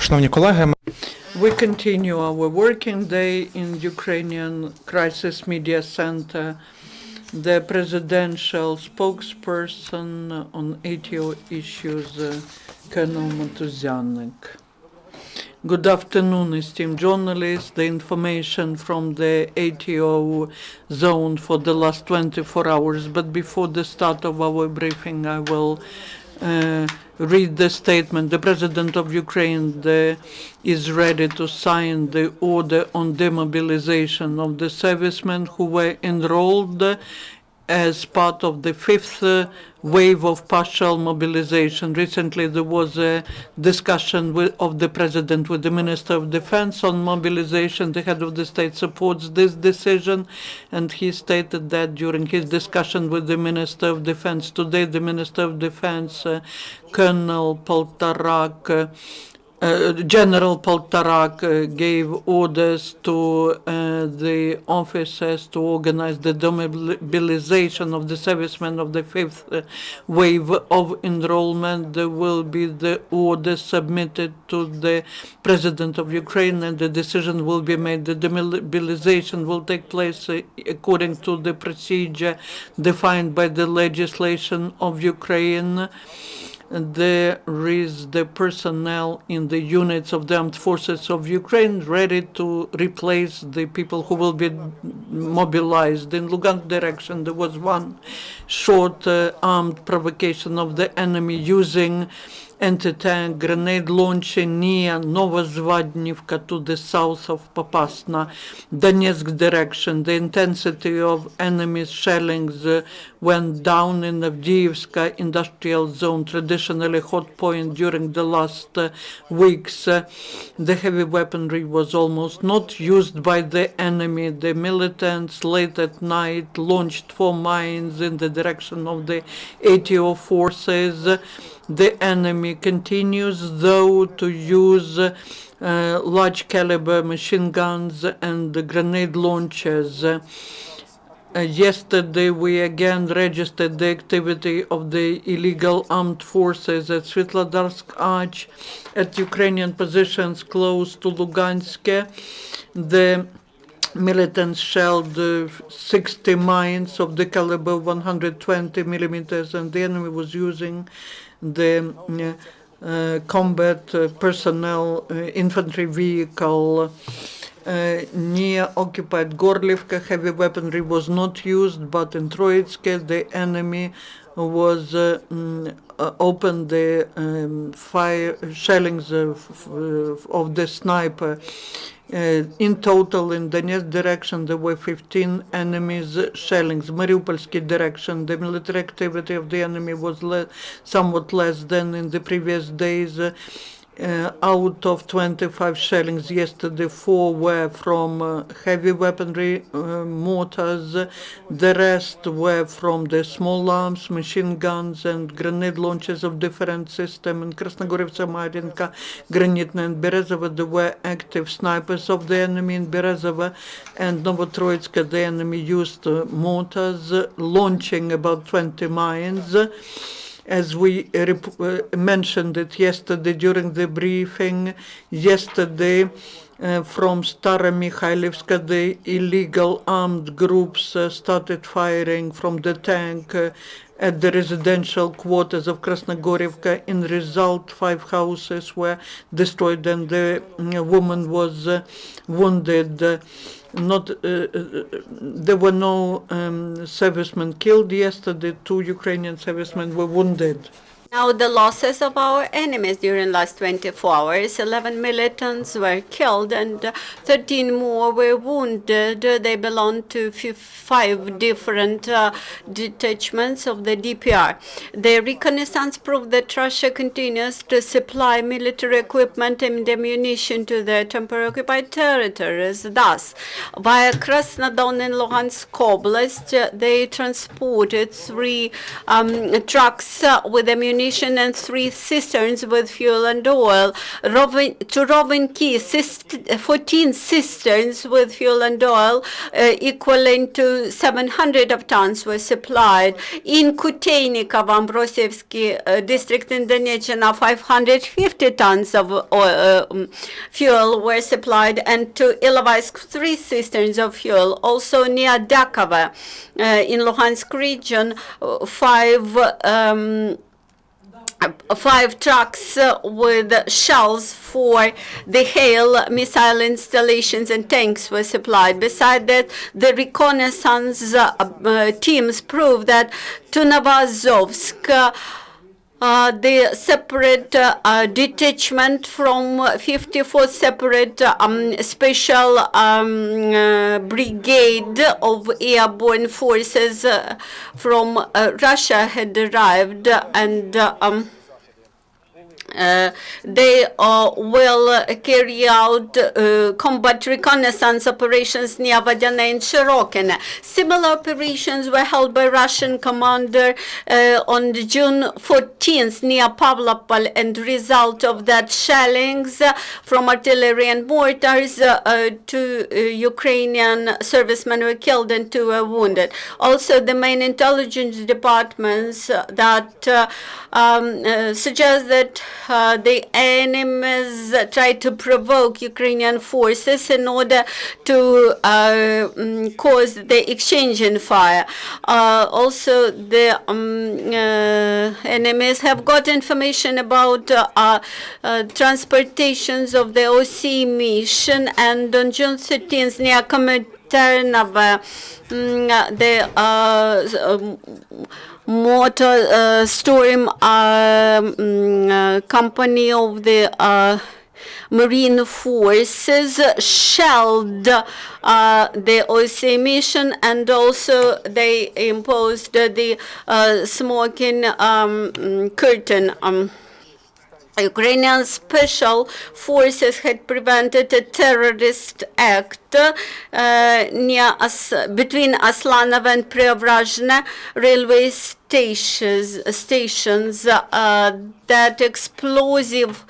Шановні колеги, We continue our working day in Ukrainian Crisis Media Center. The presidential spokesperson on ATO issues, Colonel Motuzyanyk. Good afternoon, esteemed journalists. The information from the ATO zone for the last 24 hours. But before the start of our briefing, I will read the statement. The President of Ukraine is ready to sign the order on demobilization of the servicemen who were enrolled as part of the fifth wave of partial mobilization. Recently, there was a discussion of the President with the Minister of Defense on mobilization. The head of the state supports this decision, and he stated that during his discussion with the Minister of Defense today, the Minister of Defense, Colonel Poltarak, General Poltarak gave orders to the officers to organize the demobilization of the servicemen of the fifth wave of enrollment. There will be the order submitted to the President of Ukraine, and the decision will be made. The demobilization will take place according to the procedure defined by the legislation of Ukraine. There is the personnel in the units of the armed forces of Ukraine ready to replace the people who will be mobilized. In Lugansk direction, there was one short armed provocation of the enemy using anti-tank grenade launcher near Novozvadnivka to the south of Popasna, Donetsk direction. The intensity of enemy's shellings went down in Avdiivska industrial zone, traditionally hot point during the last weeks. The heavy weaponry was almost not used by the enemy. The militants late at night launched 4 mines in the direction of the ATO forces. The enemy continues, though, to use large caliber machine guns and grenade launchers. Yesterday, we again registered the activity of the illegal armed forces at Svetlodarsk Arch at Ukrainian positions close to Lugansk. The militants shelled 60 mines of the caliber 120 millimeters, and the enemy was using the combat personnel infantry vehicle near occupied Gorlivka. Heavy weaponry was not used, but in Troitsk the enemy was opened the fire shellings of the sniper. In total, in Donetsk direction, there were 15 enemy's shellings. Mariupolsky direction, the military activity of the enemy was somewhat less than in the previous days. Out of 25 shellings yesterday, 4 were from heavy weaponry mortars. The rest were from the small arms, machine guns, and grenade launchers of different systems. In Krasnogorivka, Marinka, Granitna, and Berezova, there were active snipers of the enemy. In Berezova and Novotroitsk, the enemy used mortars, launching about 20 mines. As we mentioned it yesterday during the briefing, from Staromikhailivska, the illegal armed groups started firing from the tank at the residential quarters of Krasnogorivka. In result, 5 houses were destroyed and the woman was wounded. There were no servicemen killed yesterday. 2 Ukrainian servicemen were wounded. Now, the losses of our enemies during the last 24 hours, 11 militants were killed and 13 more were wounded. They belong to 5 different detachments of the DPR. The reconnaissance proved that Russia continues to supply military equipment and ammunition to the temporarily occupied territories. Thus, via Krasnodon and Luhansk Oblast, they transported 3 trucks with ammunition ammunition and 3 cisterns with fuel and oil. To Rovinky, 14 cisterns with fuel and oil, equivalent to 700 of tons were supplied. In Kuteynikov, Ambrosevsky district in Donetsk, 550 tons of fuel were supplied, and to Ilovaisk, 3 cisterns of fuel. Also near Dakova, in Luhansk region, 5 trucks with shells for the hail missile installations and tanks were supplied. Besides that, the reconnaissance teams proved that to Novozovsk, the separate detachment from 54th separate special brigade of airborne forces from Russia had arrived, and they will carry out combat reconnaissance operations near Vodyane and Shirokine. Similar operations were held by Russian commander on June 14th near Pavlopol, and result of that shellings from artillery and mortars, 2 Ukrainian servicemen were killed and 2 were wounded. Also, the main intelligence departments that suggest that the enemies tried to provoke Ukrainian forces in order to cause the exchange in fire. Also, the enemies have got information about transportations of the OC mission, and on June 13th near Komiternova, the motor storm company of the Marine Forces shelled the OC mission, and also they imposed the smoking curtain. Ukrainian special forces had prevented a terrorist act between Aslanov and Preobrazhne railway stations. That explosive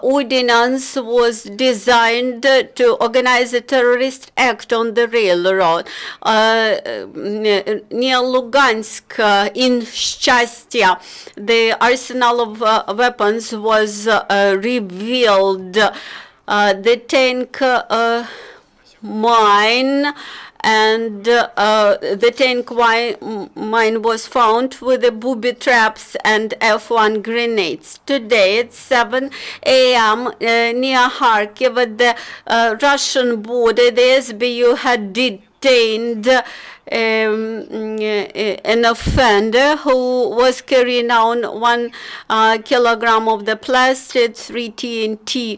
ordinance was designed to organize a terrorist act on the railroad. Near Lugansk, in Shchastia, the arsenal of weapons was revealed. The tank mine and the tank mine was found with the booby traps and F1 grenades. Today at 7 a.m. Near Kharkiv at the Russian border, the SBU had detained an offender who was carrying on 1 kilogram of the plastic, 3 TNT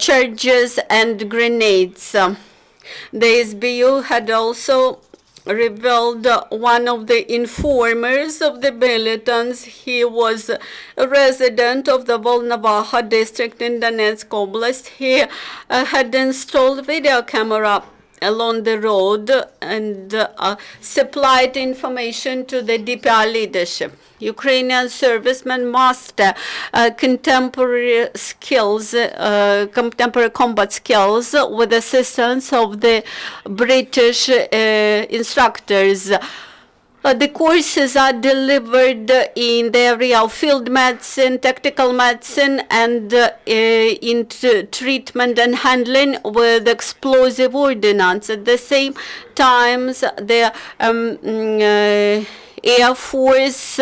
charges and grenades. The SBU had also revealed one of the informers of the militants. He was a resident of the Volnovakha district in Donetsk Oblast. He had installed video camera along the road and supplied information to the DPR leadership. Ukrainian servicemen master contemporary skills, contemporary combat skills with assistance of the British instructors. The courses are delivered in the area of field medicine, tactical medicine, and in treatment and handling with explosive ordnance. At the same time, the Air Force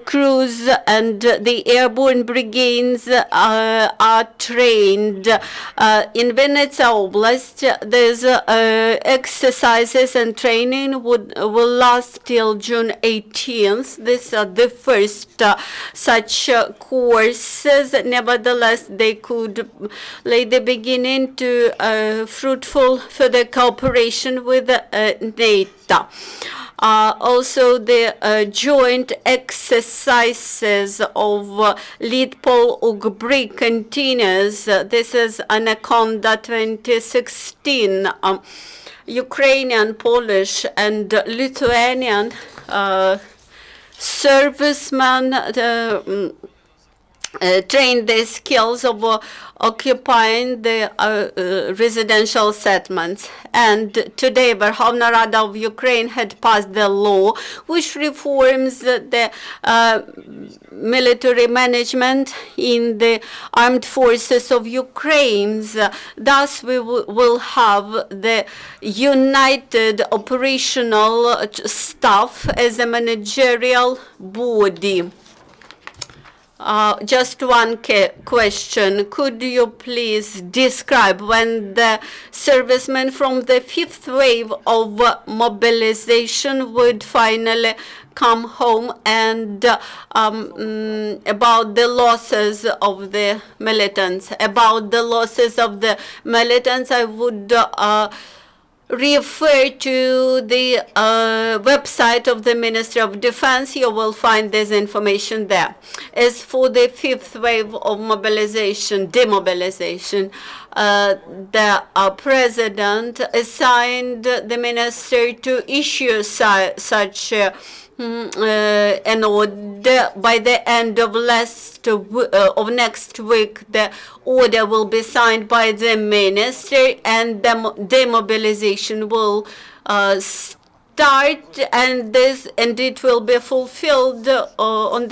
crews and the airborne brigades are trained. In Vinnytsia Oblast, there's exercises and training will last till June 18th. These are the first such courses. Nevertheless, they could lay the beginning to fruitful further cooperation with NATO. Also, the joint exercises of Lead-Pol Ugbrich continues. This is Anaconda 2016. Ukrainian, Polish, and Lithuanian servicemen train their skills of occupying the residential settlements. And today, Verkhovna Rada of Ukraine had passed the law which reforms the military management in the armed forces of Ukraine. Thus, we will have the united operational staff as a managerial body. Just one question. Could you please describe when the servicemen from the fifth wave of mobilization would finally come home, and about the losses of the militants? About the losses of the militants, I would refer to the website of the Ministry of Defense. You will find this information there. As for the fifth wave of demobilization, the president assigned the minister to issue such an order by the end of next week. The order will be signed by the minister, and the demobilization will start, and it will be fulfilled on the